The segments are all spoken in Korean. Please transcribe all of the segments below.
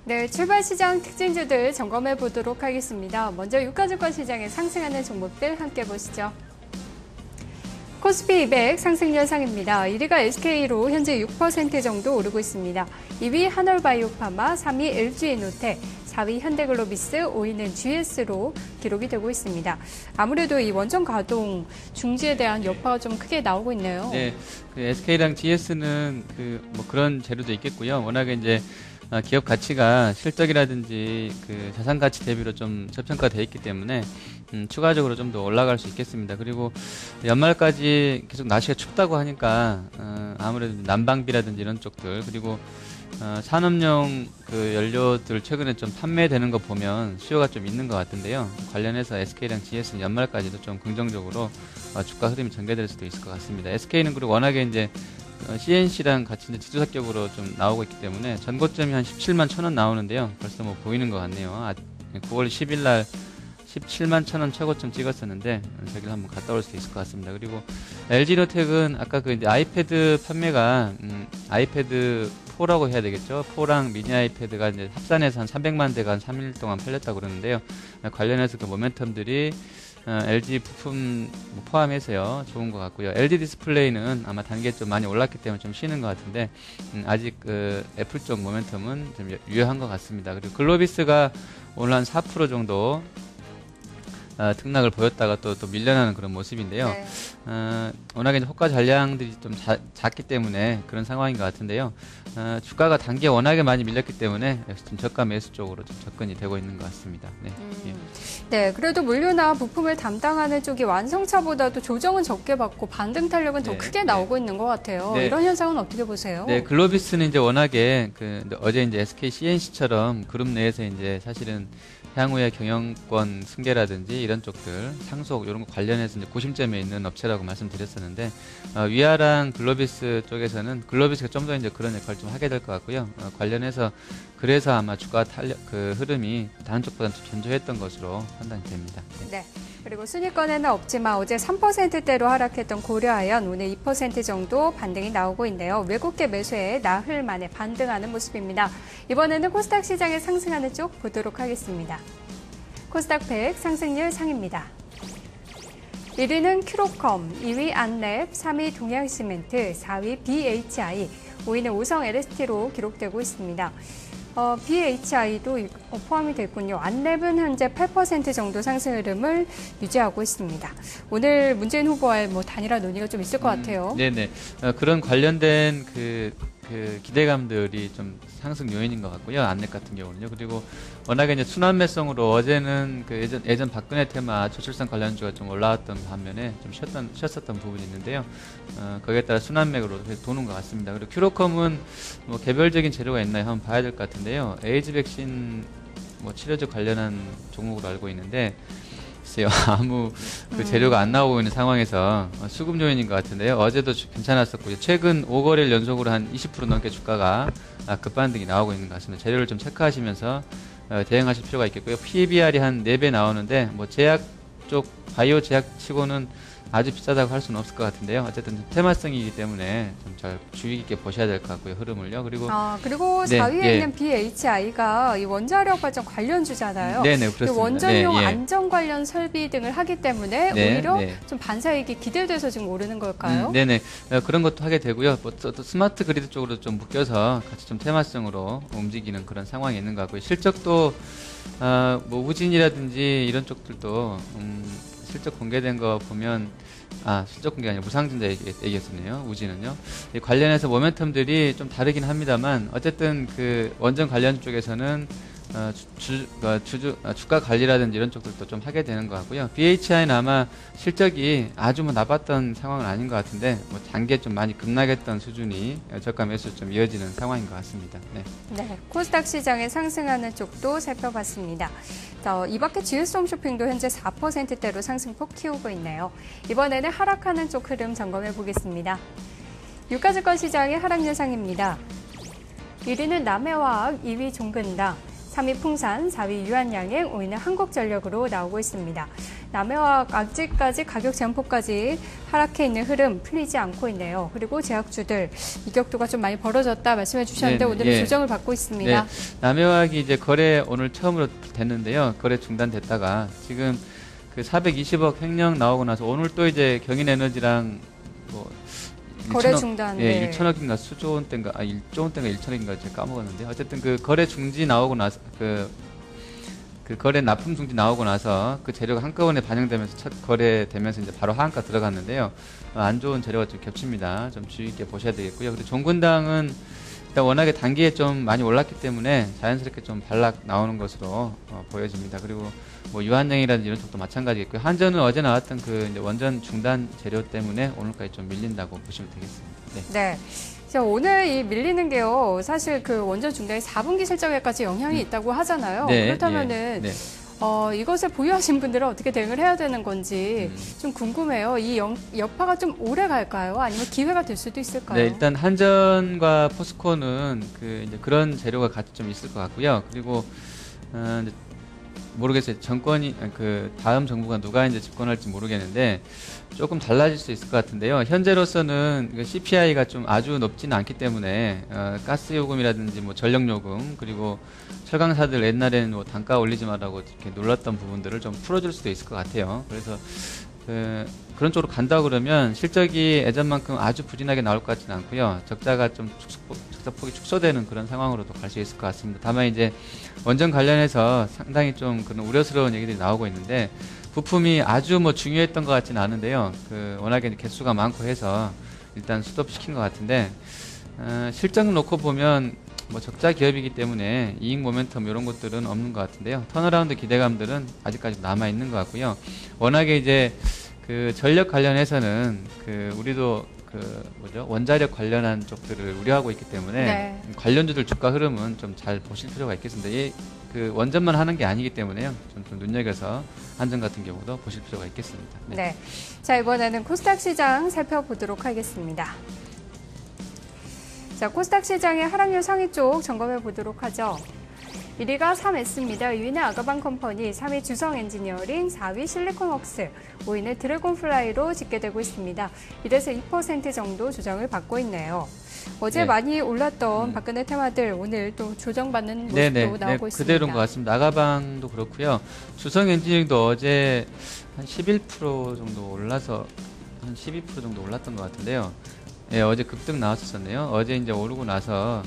네, 출발 시장 특징주들 점검해 보도록 하겠습니다. 먼저 유가증권 시장에 상승하는 종목들 함께 보시죠. 코스피 200 상승률 상입니다. 1위가 SK로 현재 6% 정도 오르고 있습니다. 2위 한올바이오파마, 3위 LG에너텍, 4위 현대글로비스, 5위는 GS로 기록이 되고 있습니다. 아무래도 이 원전 가동 중지에 대한 여파가 좀 크게 나오고 있네요. 네, 그 SK랑 GS는 그런 재료도 있겠고요. 워낙에 이제 기업 가치가 실적이라든지 그 자산 가치 대비로 좀 저평가되어 있기 때문에 추가적으로 좀 더 올라갈 수 있겠습니다. 그리고 연말까지 계속 날씨가 춥다고 하니까 아무래도 난방비라든지 이런 쪽들, 그리고 산업용 그 연료들 최근에 좀 판매되는 거 보면 수요가 좀 있는 것 같은데요. 관련해서 SK랑 GS는 연말까지도 좀 긍정적으로 주가 흐름이 전개될 수도 있을 것 같습니다. SK는 그리고 워낙에 이제 CNC랑 같이 이제 지주사격으로 좀 나오고 있기 때문에 전고점이 한 17만 1,000원 나오는데요. 벌써 뭐 보이는 것 같네요. 9월 10일 날 17만 1,000원 최고점 찍었었는데 저기를 한번 갔다 올 수 있을 것 같습니다. 그리고 LG노텍은 아까 그 이제 아이패드 판매가 아이패드 4라고 해야 되겠죠. 4랑 미니 아이패드가 이제 합산해서 한 300만 대가 한 3일 동안 팔렸다고 그러는데요. 관련해서 그 모멘텀들이 LG 부품 포함해서요 좋은 것 같고요. LG 디스플레이는 아마 단계 좀 많이 올랐기 때문에 좀 쉬는 것 같은데 아직 그 애플 쪽 모멘텀은 좀 유효한 것 같습니다. 그리고 글로비스가 오늘 한 4% 정도 등락을 보였다가 또 밀려나는 그런 모습인데요. 네. 워낙에 이제 호가 잔량들이 좀 작기 때문에 그런 상황인 것 같은데요. 주가가 단기에 워낙에 많이 밀렸기 때문에 역시 좀 저가 매수 쪽으로 좀 접근이 되고 있는 것 같습니다. 네. 예. 네, 그래도 물류나 부품을 담당하는 쪽이 완성차보다도 조정은 적게 받고 반등 탄력은 더 크게 나오고 있는 것 같아요. 네. 이런 현상은 어떻게 보세요? 네, 글로비스는 이제 워낙에 어제 이제 SK CNC처럼 그룹 내에서 이제 사실은 향후의 경영권 승계라든지 이런 쪽들, 상속 이런 거 관련해서 이제 고심점에 있는 업체라고 말씀드렸었는데 위아랑 글로비스 쪽에서는 글로비스가 좀 더 이제 그런 역할을 좀 하게 될 것 같고요. 관련해서 그래서 아마 주가 탄력 그 흐름이 다른 쪽보다는 좀 견조했던 것으로 판단이 됩니다. 네. 그리고 순위권에는 없지만 어제 3%대로 하락했던 고려아연 오늘 2% 정도 반등이 나오고 있네요. 외국계 매수에 나흘 만에 반등하는 모습입니다. 이번에는 코스닥 시장에 상승하는 쪽 보도록 하겠습니다. 코스닥 100 상승률 상입니다. 1위는 큐로컴, 2위 안랩, 3위 동양시멘트, 4위 BHI, 5위는 오성 LST로 기록되고 있습니다. BHI도 포함이 됐군요. 안랩은 현재 8% 정도 상승 흐름을 유지하고 있습니다. 오늘 문재인 후보와의 단일화 논의가 좀 있을 것 같아요. 네네. 그런 관련된 그 기대감들이 좀 상승 요인인 것 같고요. 안랩 같은 경우는요. 그리고 워낙에 이제 순환매성으로 어제는 그 예전 박근혜 테마 저출산 관련주가 좀 올라왔던 반면에 좀 쉬었었던 부분이 있는데요. 거기에 따라 순환맥으로 도는 것 같습니다. 그리고 큐로컴은 뭐 개별적인 재료가 있나요? 한번 봐야 될 것 같은데요. 에이즈 백신 치료제 관련한 종목으로 알고 있는데 글쎄요. 아무 그 재료가 안 나오고 있는 상황에서 수급 요인인 것 같은데요. 어제도 괜찮았었고요. 최근 5거래일 연속으로 한 20% 넘게 주가가 급반등이 나오고 있는 것 같습니다. 재료를 좀 체크하시면서 대응하실 필요가 있겠고요. PBR이 한 4배 나오는데 제약 쪽 바이오 제약 치고는 아주 비싸다고 할 수는 없을 것 같은데요. 어쨌든 테마성이기 때문에 좀 잘 주의 깊게 보셔야 될 것 같고요. 흐름을요. 그리고 4위에 있는 BHI가 이 원자력 발전 관련주잖아요. 네네, 그렇습니다. 원전용 안전 관련 설비 등을 하기 때문에 오히려 좀 반사이익이 기대돼서 지금 오르는 걸까요? 네네. 그런 것도 하게 되고요. 또 스마트 그리드 쪽으로 좀 묶여서 같이 좀 테마성으로 움직이는 그런 상황이 있는 것 같고요. 실적도 우진이라든지 이런 쪽들도 실적 공개된 거 보면 실적 공개가 아니라 무상증자 얘기했었네요. 우진은요. 관련해서 모멘텀들이 좀 다르긴 합니다만 어쨌든 그 원전 관련 쪽에서는 주가 관리라든지 이런 쪽들도 좀 하게 되는 것 같고요. BHI는 아마 실적이 아주 나빴던 상황은 아닌 것 같은데 단계 좀 많이 급락했던 수준이 저가 매수 좀 이어지는 상황인 것 같습니다. 네, 코스닥 시장에 상승하는 쪽도 살펴봤습니다. 이 밖에 GS홈쇼핑도 현재 4%대로 상승폭 키우고 있네요. 이번에는 하락하는 쪽 흐름 점검해 보겠습니다. 유가증권 시장의 하락 예상입니다. 1위는 남해화학, 2위 종근당, 3위 풍산, 4위 유한양행, 5위는 한국전력으로 나오고 있습니다. 남해화학 아직까지 가격 제한폭까지 하락해 있는 흐름 풀리지 않고 있네요. 그리고 제약주들 이격도가 좀 많이 벌어졌다 말씀해 주셨는데 오늘은 조정을 받고 있습니다. 네. 남해화학이 이제 거래 오늘 처음으로 됐는데요. 거래 중단됐다가 지금 그 420억 횡령 나오고 나서 오늘 또 이제 경인에너지랑 뭐 거래 중단. 예, 1천억인가 수조 원대인가 1조 원대인가 1천억인가 제가 까먹었는데 어쨌든 그 거래 중지 나오고 나서 그 거래 납품 중지 나오고 나서 그 재료가 한꺼번에 반영되면서 첫 거래되면서 이제 바로 하한가 들어갔는데요. 안 좋은 재료가 좀 겹칩니다. 좀 주의 있게 보셔야 되겠고요. 그리고 종근당은 일단 워낙에 단기에 좀 많이 올랐기 때문에 자연스럽게 좀 반락 나오는 것으로 보여집니다. 그리고 뭐 유한양이라든지 이런 쪽도 마찬가지겠고요. 한전은 어제 나왔던 그 이제 원전 중단 재료 때문에 오늘까지 좀 밀린다고 보시면 되겠습니다. 네. 자, 오늘 이 밀리는 게요. 사실 그 원전 중단이 4분기 실적에까지 영향이 있다고 하잖아요. 네, 그렇다면은 이것을 보유하신 분들은 어떻게 대응을 해야 되는 건지 좀 궁금해요. 이 여파가 좀 오래 갈까요? 아니면 기회가 될 수도 있을까요? 네, 일단 한전과 포스코는 이제 그런 재료가 같이 좀 있을 것 같고요. 그리고 이제 모르겠어요. 정권이 다음 정부가 누가 이제 집권할지 모르겠는데 조금 달라질 수 있을 것 같은데요. 현재로서는 CPI가 좀 아주 높지는 않기 때문에 가스 요금이라든지 뭐 전력 요금 그리고 철강사들 옛날에는 뭐 단가 올리지 말라고 이렇게 놀랐던 부분들을 좀 풀어줄 수도 있을 것 같아요. 그래서 그런 쪽으로 간다 그러면 실적이 예전만큼 아주 부진하게 나올 것 같지는 않고요. 적자가 좀 적자폭이 축소되는 그런 상황으로도 갈 수 있을 것 같습니다. 다만 이제 원전 관련해서 상당히 좀 그런 우려스러운 얘기들이 나오고 있는데 부품이 아주 뭐 중요했던 것 같지는 않은데요. 워낙에 개수가 많고 해서 일단 스톱시킨 것 같은데 실적 놓고 보면 뭐 적자 기업이기 때문에 이익 모멘텀 이런 것들은 없는 것 같은데요. 턴어라운드 기대감들은 아직까지 남아 있는 것 같고요. 워낙에 이제 전력 관련해서는 우리도 원자력 관련한 쪽들을 우려하고 있기 때문에 관련주들 주가 흐름은 좀 잘 보실 필요가 있겠습니다. 원전만 하는 게 아니기 때문에요. 좀 눈여겨서 한전 같은 경우도 보실 필요가 있겠습니다. 네. 자, 이번에는 코스닥 시장 살펴보도록 하겠습니다. 자, 코스닥 시장의 하락률 상위 쪽 점검해 보도록 하죠. 1위가 3S입니다. 2위는 아가방컴퍼니, 3위 주성엔지니어링, 4위 실리콘웍스, 5위는 드래곤플라이로 집계되고 있습니다. 1에서 2% 정도 조정을 받고 있네요. 어제 많이 올랐던 박근혜 테마들 오늘 또 조정받는 모습도 나오고 있습니다. 그대로인 것 같습니다. 아가방도 그렇고요. 주성엔지니어링도 어제 한 11% 정도 올라서 한 12% 정도 올랐던 것 같은데요. 예, 어제 급등 나왔었네요. 어제 이제 오르고 나서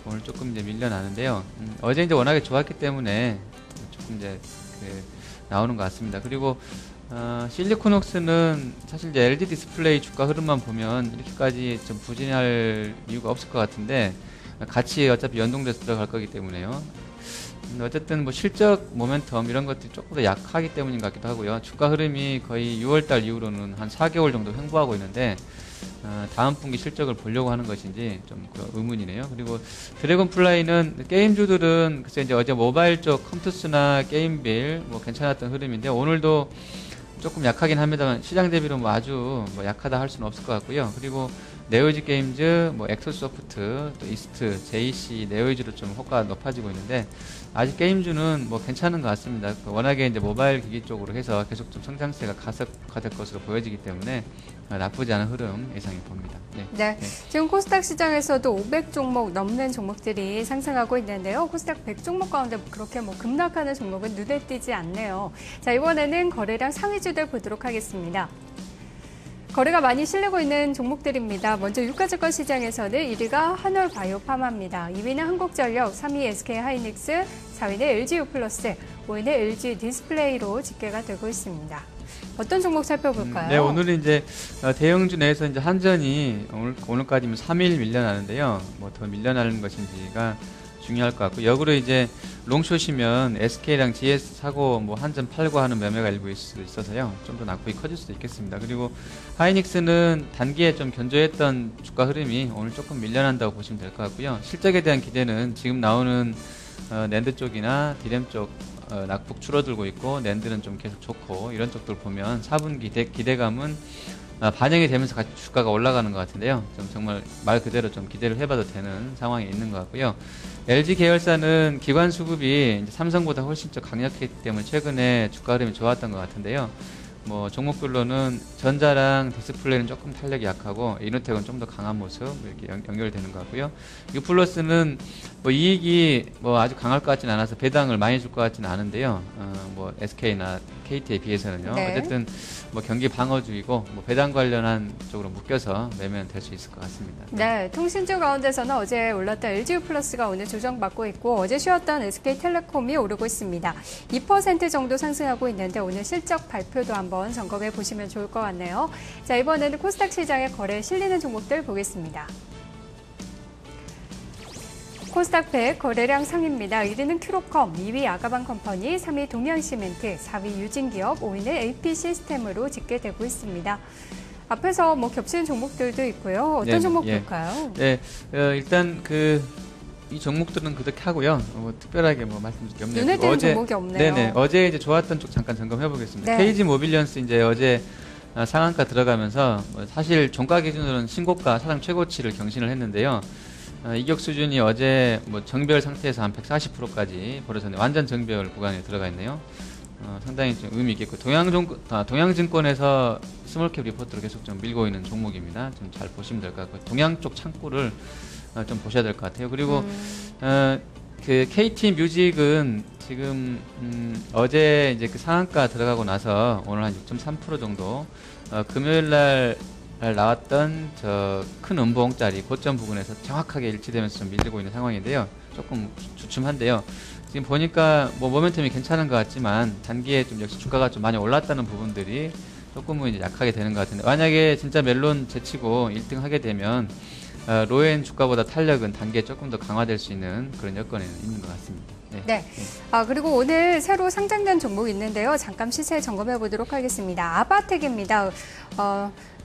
오늘 조금 이제 밀려나는데요. 어제 이제 워낙에 좋았기 때문에 조금 이제 나오는 것 같습니다. 그리고 실리콘웍스는 사실 이제 LG 디스플레이 주가 흐름만 보면 이렇게까지 좀 부진할 이유가 없을 것 같은데 같이 어차피 연동돼서 들어갈 거기 때문에요. 어쨌든 뭐 실적 모멘텀 이런 것들이 조금 더 약하기 때문인 것 같기도 하고요. 주가 흐름이 거의 6월달 이후로는 한 4개월 정도 횡보하고 있는데 다음 분기 실적을 보려고 하는 것인지 좀 의문이네요. 그리고 드래곤플라이는 게임주들은 글쎄 이제 어제 모바일 쪽 컴투스나 게임빌 뭐 괜찮았던 흐름인데 오늘도 조금 약하긴 합니다만 시장 대비로 뭐 아주 뭐 약하다 할 수는 없을 것 같고요. 그리고 네오이즈 게임즈, 뭐 엑소소프트, 또 이스트, JC, 네오이즈로 좀 호가가 높아지고 있는데 아직 게임주는 뭐 괜찮은 것 같습니다. 워낙에 이제 모바일 기기 쪽으로 해서 계속 좀 성장세가 가속화될 것으로 보여지기 때문에 나쁘지 않은 흐름 예상해 봅니다. 네. 지금 코스닥 시장에서도 500종목 넘는 종목들이 상승하고 있는데요. 코스닥 100종목 가운데 그렇게 뭐 급락하는 종목은 눈에 띄지 않네요. 자, 이번에는 거래량 상위주들 보도록 하겠습니다. 거래가 많이 실리고 있는 종목들입니다. 먼저 유가증권 시장에서는 1위가 한올바이오파마입니다. 2위는 한국전력, 3위 SK하이닉스, 4위는 LG유플러스, 5위는 LG디스플레이로 집계가 되고 있습니다. 어떤 종목 살펴볼까요? 네, 오늘은 이제 대형주 내에서 이제 한전이 오늘까지면 3일 밀려나는데요. 뭐 더 밀려나는 것인지가 중요할 것 같고 역으로 이제 롱숏이면 SK랑 GS 사고 뭐 한전 팔고 하는 매매가 일부 있을 수도 있어서요. 좀 더 낙폭이 커질 수도 있겠습니다. 그리고 하이닉스는 단기에 좀 견조했던 주가 흐름이 오늘 조금 밀려난다고 보시면 될 것 같고요. 실적에 대한 기대는 지금 나오는 낸드 쪽이나 디램 쪽 낙폭 줄어들고 있고 낸드는 좀 계속 좋고 이런 쪽들 보면 4분기 기대감은 반영이 되면서 같이 주가가 올라가는 것 같은데요. 좀 정말 말 그대로 좀 기대를 해봐도 되는 상황이 있는 것 같고요. LG 계열사는 기관 수급이 이제 삼성보다 훨씬 더 강력했기 때문에 최근에 주가 흐름이 좋았던 것 같은데요. 뭐 종목별로는 전자랑 디스플레이는 조금 탄력이 약하고 이노텍은 좀 더 강한 모습 이렇게 연결되는 것 같고요. 유플러스는 뭐 이익이 뭐 아주 강할 것 같지는 않아서 배당을 많이 줄 것 같지는 않은데요. 뭐 SK나 KT에 비해서는요. 네. 어쨌든 뭐 경기 방어주의고 뭐 배당 관련한 쪽으로 묶여서 매매는 될 수 있을 것 같습니다. 네, 통신주 가운데서는 어제 올랐던 LG유플러스가 오늘 조정받고 있고 어제 쉬었던 SK텔레콤이 오르고 있습니다. 2% 정도 상승하고 있는데 오늘 실적 발표도 한번 점검해 보시면 좋을 것 같네요. 자, 이번에는 코스닥 시장의 거래에 실리는 종목들 보겠습니다. 코스닥 100 거래량 상위입니다. 1위는 큐로컴, 2위 아가방컴퍼니, 3위 동양시멘트, 4위 유진기업, 5위는 AP시스템으로 집계되고 있습니다. 앞에서 뭐 겹치는 종목들도 있고요. 어떤 종목 볼까요? 네, 일단 이 종목들은 그렇게 하고요. 뭐 특별하게 뭐 말씀드릴 게 없네요. 눈에 띄는 종목이 없네요. 네네. 어제 이제 좋았던 쪽 잠깐 점검해 보겠습니다. 네. KG 모빌리언스 이제 어제 상한가 들어가면서 뭐 사실 종가 기준으로는 신고가 사상 최고치를 경신을 했는데요. 이격 수준이 어제 뭐 정배열 상태에서 한 140%까지 벌어졌네요. 완전 정배열 구간에 들어가 있네요. 상당히 좀 의미 있겠고 동양증권에서 스몰캡 리포트를 계속 좀 밀고 있는 종목입니다. 좀 잘 보시면 될 것 같고요. 동양 쪽 창구를 좀 보셔야 될 것 같아요. 그리고 그 KT 뮤직은 지금 어제 이제 그 상한가 들어가고 나서 오늘 한 6.3% 정도 금요일 날 나왔던 저 큰 음봉짜리 고점 부분에서 정확하게 일치되면서 좀 밀리고 있는 상황인데요. 조금 주춤한데요. 지금 보니까 뭐 모멘텀이 괜찮은 것 같지만 단기에 좀 역시 주가가 좀 많이 올랐다는 부분들이 조금은 이제 약하게 되는 것 같은데 만약에 진짜 멜론 제치고 1등 하게 되면 로엔 주가보다 탄력은 단기에 조금 더 강화될 수 있는 그런 여건에는 있는 것 같습니다. 네. 그리고 오늘 새로 상장된 종목이 있는데요. 잠깐 시세 점검해 보도록 하겠습니다. 아바텍입니다.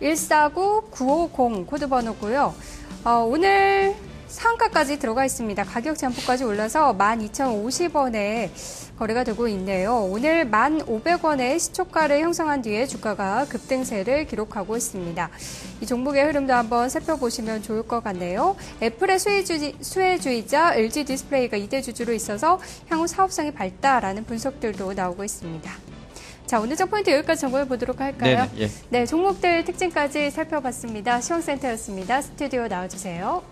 149950 코드 번호고요. 오늘 상한가까지 들어가 있습니다. 가격 잠포까지 올라서 12,050원에 거래가 되고 있네요. 오늘 1,500원의 시초가를 형성한 뒤에 주가가 급등세를 기록하고 있습니다. 이 종목의 흐름도 한번 살펴보시면 좋을 것 같네요. 애플의 수혜주이자 LG 디스플레이가 2대 주주로 있어서 향후 사업성이 밝다라는 분석들도 나오고 있습니다. 자, 오늘 첫 포인트 여기까지 점검해 보도록 할까요? 네네, 예. 네, 종목들 특징까지 살펴봤습니다. 시황센터였습니다. 스튜디오 나와주세요.